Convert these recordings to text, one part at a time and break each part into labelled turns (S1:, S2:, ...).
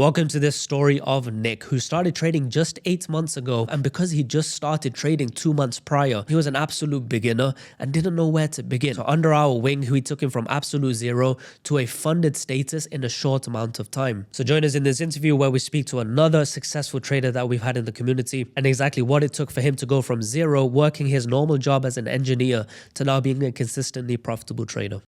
S1: Welcome to this story of Nick, who started trading just 8 months ago. And because he just started trading 2 months prior, he was an absolute beginner and didn't know where to begin. So under our wing, we took him from absolute zero to a funded status in a short amount of time. So join us in this interview where we speak to another successful trader that we've had in the community and exactly what it took for him to go from zero, working his normal job as an engineer, to now being a consistently profitable trader.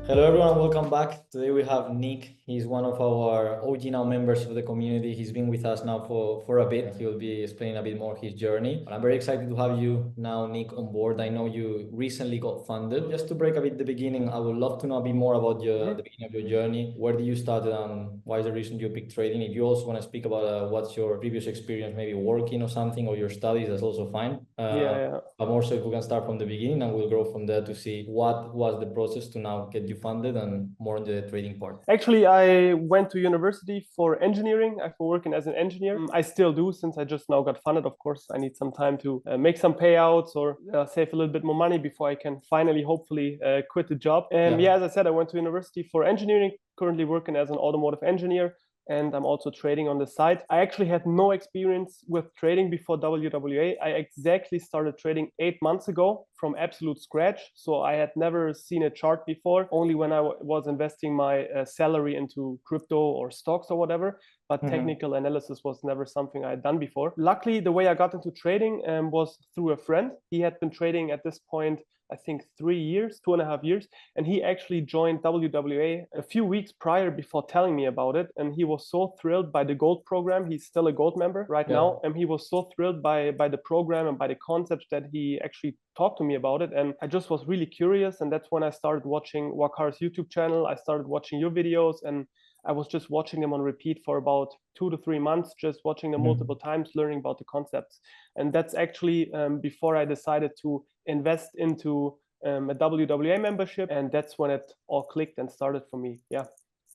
S2: Hello everyone, welcome back. Today we have Nick. He's one of our OG now members of the community. He's been with us now for a bit. He will be explaining a bit more his journey. But I'm very excited to have you now, Nick, on board. I know you recently got funded. Just to break a bit the beginning, I would love to know a bit more about the beginning of your journey. Where did you start and why is the reason you picked trading? If you also want to speak about what's your previous experience, maybe working or something, or your studies, that's also fine. But more so if we can start from the beginning and we'll grow from there to see what was the process to now get you funded and more on the trading part.
S3: Actually, I went to university for engineering. I've been working as an engineer. I still do, since I just now got funded. Of course, I need some time to make some payouts or save a little bit more money before I can finally, hopefully, quit the job. And as I said, I went to university for engineering, currently working as an automotive engineer. And I'm also trading on the side. I actually had no experience with trading before WWA. I exactly started trading 8 months ago from absolute scratch. So I had never seen a chart before, only when I was investing my salary into crypto or stocks or whatever. But technical analysis was never something I had done before. Luckily, the way I got into trading was through a friend. He had been trading at this point, I think 3 years, 2.5 years. And he actually joined WWA a few weeks prior before telling me about it. And he was so thrilled by the gold program. He's still a gold member right now. And he was so thrilled by the program and by the concept that he actually talked to me about it. And I just was really curious. And that's when I started watching Wakar's YouTube channel. I started watching your videos, and I was just watching them on repeat for about 2 to 3 months, just watching them multiple times, learning about the concepts. And that's actually before I decided to invest into a WWA membership. And that's when it all clicked and started for me. Yeah.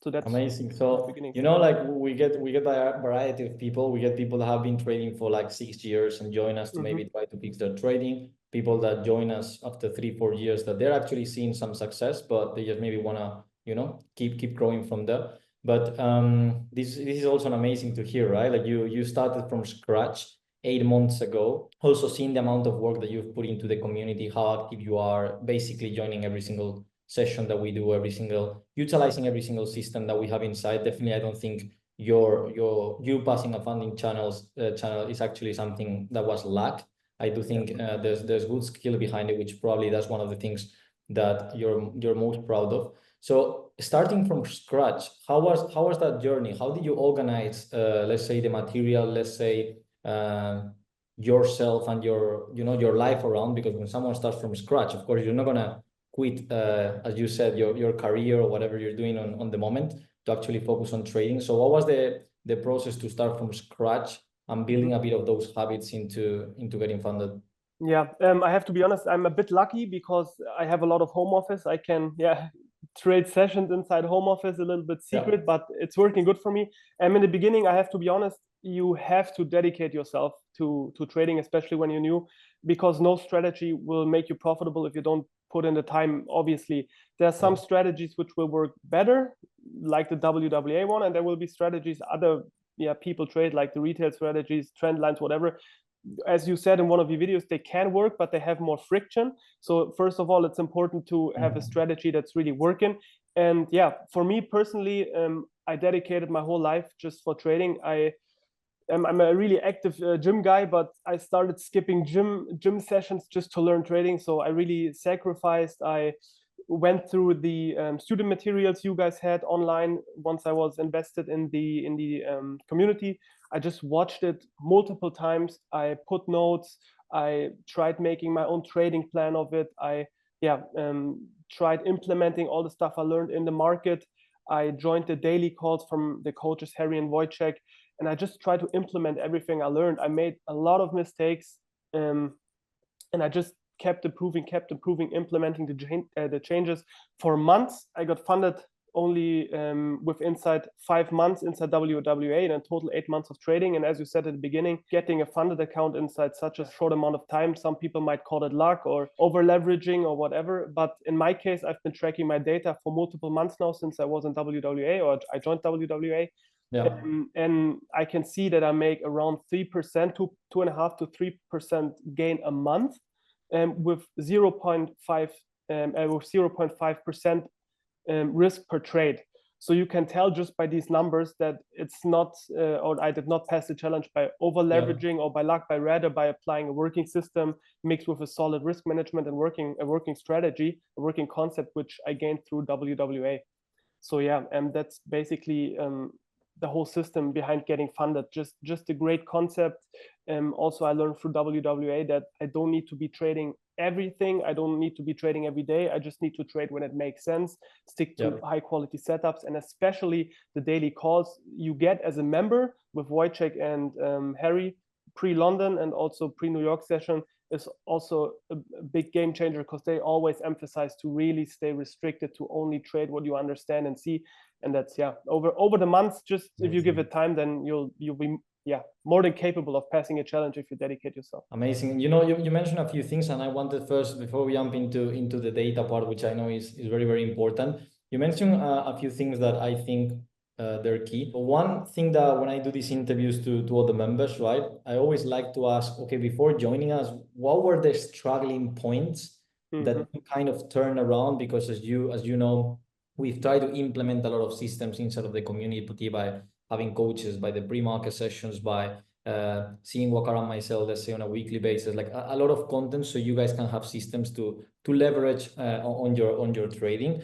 S3: So that's
S2: amazing. So, you know, like we get a variety of people. We get people that have been trading for like 6 years and join us to maybe try to fix their trading. People that join us after 3-4 years that they're actually seeing some success, but they just maybe want to, you know, keep growing from there. But this is also amazing to hear, right? Like you started from scratch 8 months ago. Also seeing the amount of work that you've put into the community, how active you are, basically joining every single session that we do, utilizing every single system that we have inside. Definitely, I don't think you passing a funding channel is actually something that was lacked. I do think there's good skill behind it, which probably that's one of the things that you're most proud of. So starting from scratch, how was that journey? How did you organize, let's say, the material, let's say, yourself and your life around? Because when someone starts from scratch, of course, you're not gonna quit, as you said, your career or whatever you're doing on the moment to actually focus on trading. So what was the process to start from scratch and building a bit of those habits into getting funded?
S3: Yeah, I have to be honest, I'm a bit lucky because I have a lot of home office. I can, trade sessions inside home office, a little bit secret, but it's working good for me. In the beginning, I have to be honest, you have to dedicate yourself to trading, especially when you're new, because no strategy will make you profitable if you don't put in the time. Obviously, there are some strategies which will work better, like the WWA one, and there will be strategies other people trade, like the retail strategies, trend lines, whatever. As you said in one of your videos, they can work, but they have more friction. So first of all, it's important to have a strategy that's really working. And for me personally, I dedicated my whole life just for trading. I'm a really active gym guy, but I started skipping gym sessions just to learn trading. So I really sacrificed. I went through the student materials you guys had online once I was invested in the community. I just watched it multiple times. I put notes. I tried making my own trading plan of it. I tried implementing all the stuff I learned in the market. I joined the daily calls from the coaches Harry and Wojciech, and I just tried to implement everything I learned. I made a lot of mistakes, and I just kept improving, implementing the changes for months. I got funded only with inside 5 months inside WWA and in total 8 months of trading. And as you said at the beginning, getting a funded account inside such a short amount of time, some people might call it luck or over leveraging or whatever. But in my case, I've been tracking my data for multiple months now since I was in WWA, or I joined WWA.
S2: Yeah.
S3: And I can see that I make around 3%, 2.5 to 3% gain a month, with 0.5% risk per trade. So you can tell just by these numbers that it's not, or I did not pass the challenge by over leveraging or by luck, by rather by applying a working system mixed with a solid risk management and a working strategy, a working concept, which I gained through WWA. So yeah, and that's basically the whole system behind getting funded. Just a great concept. Also, I learned through WWA that I don't need to be trading everything. I don't need to be trading every day. I just need to trade when it makes sense, stick to high quality setups, and especially the daily calls you get as a member with Wojciech and Harry pre-London and also pre-New York session is also a big game changer, because they always emphasize to really stay restricted to only trade what you understand and see. And that's over the months, just if you give it time, then you'll be more than capable of passing a challenge if you dedicate yourself.
S2: Amazing. You know, you mentioned a few things, and I wanted first, before we jump into the data part, which I know is very, very important. You mentioned a few things that I think they're key. One thing that when I do these interviews to all the members, right, I always like to ask, okay, before joining us, what were the struggling points that you kind of turn around? Because as you know, we've tried to implement a lot of systems inside of the community by having coaches, by the pre-market sessions, by seeing what around myself, let's say on a weekly basis, like a lot of content, so you guys can have systems to leverage on your trading.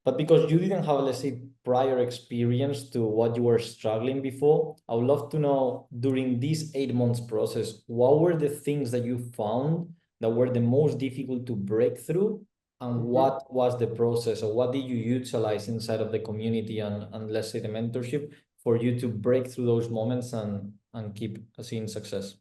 S2: But because you didn't have, let's say, prior experience to what you were struggling before, I would love to know, during this 8 months process, what were the things that you found that were the most difficult to break through? And what was the process, or what did you utilize inside of the community and let's say the mentorship for you to break through those moments and keep seeing success?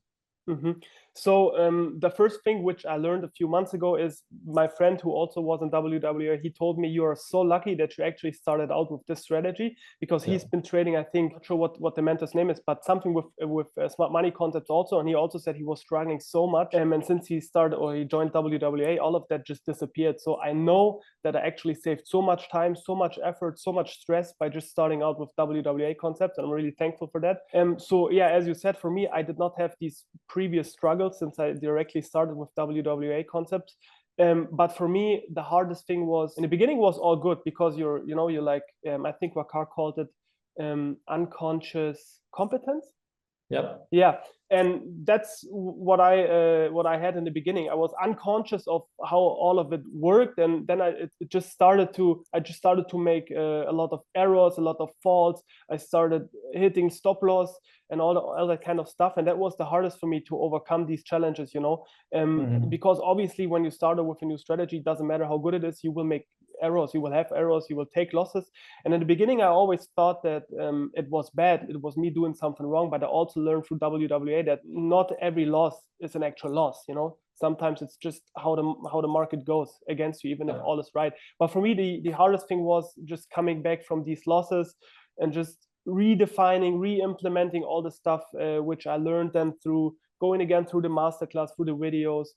S3: So the first thing which I learned a few months ago is my friend who also was in WWA, he told me, you are so lucky that you actually started out with this strategy, because he's been trading, I think, not sure what the mentor's name is, but something with smart money concepts also. And he also said he was struggling so much. And since he started, or he joined WWA, all of that just disappeared. So I know that I actually saved so much time, so much effort, so much stress by just starting out with WWA concepts. And I'm really thankful for that. So yeah, as you said, for me, I did not have these previous struggles since I directly started with WWA concepts. But for me, the hardest thing was, in the beginning was all good, because you're like, I think Wakar called it unconscious competence.
S2: Yep.
S3: Yeah, and that's what I had in the beginning. I was unconscious of how all of it worked, and then I just started to make a lot of errors, a lot of faults. I started hitting stop loss and all that kind of stuff, and that was the hardest for me to overcome these challenges, because obviously when you started with a new strategy, it doesn't matter how good it is, you will make errors, you will have errors, you will take losses. And in the beginning, I always thought that it was bad, it was me doing something wrong. But I also learned through WWA that not every loss is an actual loss. Sometimes it's just how the market goes against you, even if all is right. But for me, the hardest thing was just coming back from these losses and just redefining, re-implementing all the stuff which I learned then through going again through the masterclass, through the videos,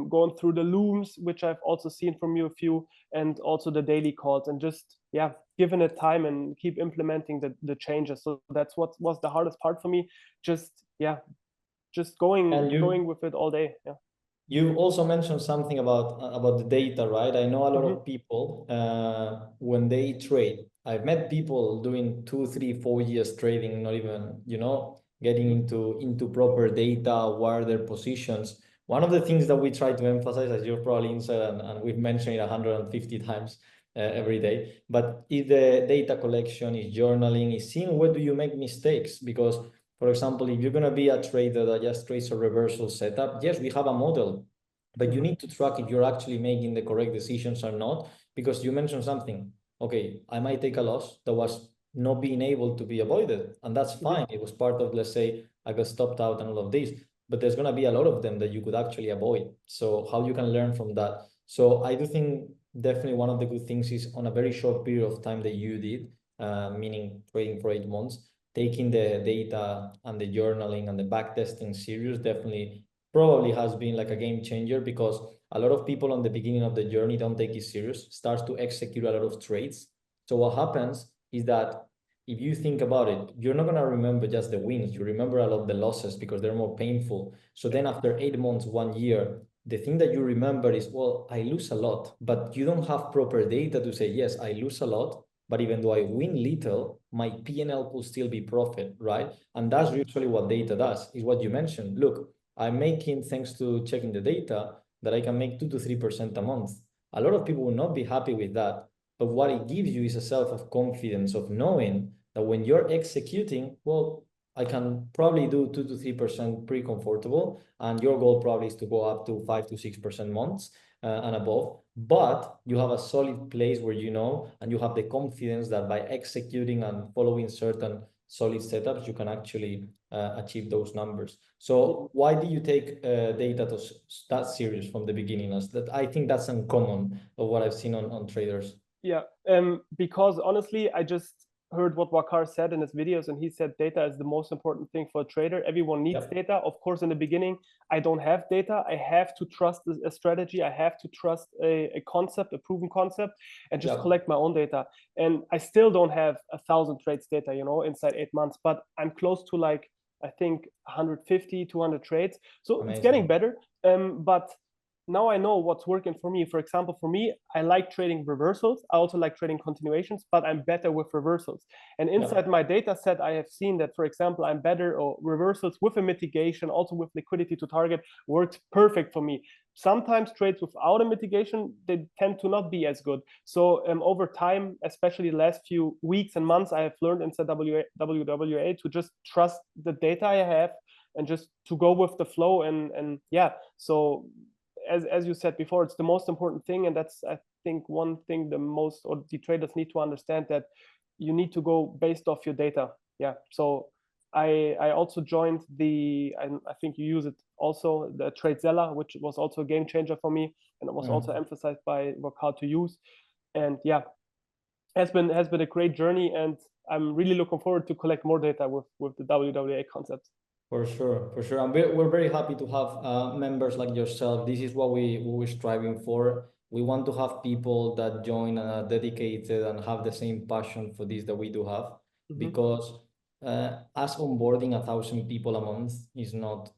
S3: going through the looms, which I've also seen from you a few, and also the daily calls, and just giving it time and keep implementing the changes. So that's what was the hardest part for me. Just going with it all day.
S2: You also mentioned something about the data, right? I know a lot of people when they trade. I've met people doing 2, 3, 4 years trading, not even getting into proper data, what are their positions. One of the things that we try to emphasize, as you're probably inside, and we've mentioned it 150 times every day, but is the data collection, is journaling, is seeing where do you make mistakes. Because, for example, if you're going to be a trader that just trades a reversal setup, yes, we have a model, but you need to track if you're actually making the correct decisions or not. Because you mentioned something, okay, I might take a loss that was not being able to be avoided, and that's fine. It was part of, let's say, I got stopped out and all of this, but there's going to be a lot of them that you could actually avoid. So how you can learn from that. So I do think definitely one of the good things is on a very short period of time that you did, meaning trading for 8 months, taking the data and the journaling and the backtesting serious definitely probably has been like a game changer, because a lot of people on the beginning of the journey don't take it serious, starts to execute a lot of trades. So what happens is that if you think about it, you're not going to remember just the wins. You remember a lot of the losses because they're more painful. So then after 8 months, 1 year, the thing that you remember is, well, I lose a lot, but you don't have proper data to say, yes, I lose a lot, but even though I win little, my P&L could still be profit, right? And that's usually what data does, is what you mentioned. Look, I'm making, thanks to checking the data, that I can make 2 to 3% a month. A lot of people will not be happy with that, but what it gives you is a self of confidence of knowing that when you're executing, well, I can probably do 2 to 3% pretty comfortable, and your goal probably is to go up to 5 to 6% months and above. But you have a solid place where you know, and you have the confidence that by executing and following certain solid setups, you can actually achieve those numbers. So why do you take data to that serious from the beginning? As that, I think that's uncommon of what I've seen on traders.
S3: Yeah, because honestly, I just heard what Wakar said in his videos, and he said data is the most important thing for a trader. Everyone needs data. Of course, in the beginning, I don't have data. I have to trust a strategy. I have to trust a concept, a proven concept, and just collect my own data. And I still don't have 1,000 trades data, you know, inside 8 months, but I'm close to like, I think 150, 200 trades. So It's getting better. But now I know what's working for me. For example, for me, I like trading reversals. I also like trading continuations, but I'm better with reversals. And inside my data set, I have seen that, for example, I'm better, or reversals with a mitigation, also with liquidity to target, works perfect for me. Sometimes trades without a mitigation, they tend to not be as good. So over time, especially the last few weeks and months, I have learned inside WWA to just trust the data I have and just to go with the flow. And yeah, so as you said before, it's the most important thing, and that's, I think, one thing the most, or the traders need to understand, that you need to go based off your data. Yeah. So I also joined I think you use it also, the TradeZella, which was also a game changer for me, and it was also emphasized by Wakar to use. And yeah, has been a great journey, and I'm really looking forward to collect more data with the WWA concept.
S2: For sure, for sure. And we're very happy to have members like yourself. This is what we're striving for. We want to have people that join and are dedicated and have the same passion for this that we do have, because us onboarding 1,000 people a month is not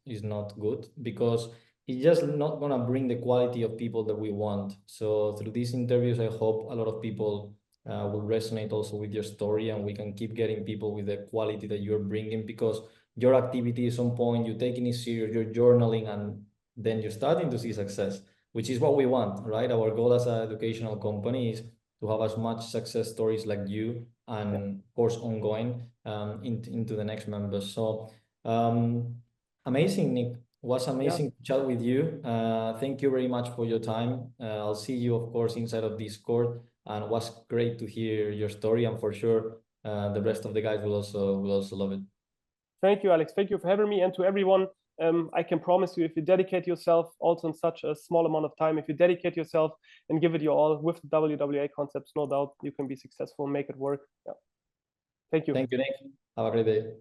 S2: good, because it's just not gonna bring the quality of people that we want. So through these interviews, I hope a lot of people will resonate also with your story, and we can keep getting people with the quality that you're bringing, because your activity is on point, you're taking it serious, you're journaling, and then you're starting to see success, which is what we want, right? Our goal as an educational company is to have as much success stories like you, and of course ongoing into the next members. So amazing, Nick. Was amazing to chat with you. Thank you very much for your time. I'll see you, of course, inside of Discord, and it was great to hear your story, and for sure the rest of the guys will also love it.
S3: Thank you, Alex. Thank you for having me. And to everyone, I can promise you, if you dedicate yourself also in such a small amount of time, if you dedicate yourself and give it your all with the WWA concepts, no doubt you can be successful, make it work. Yeah. Thank you.
S2: Thank you, Nick. Have a great day.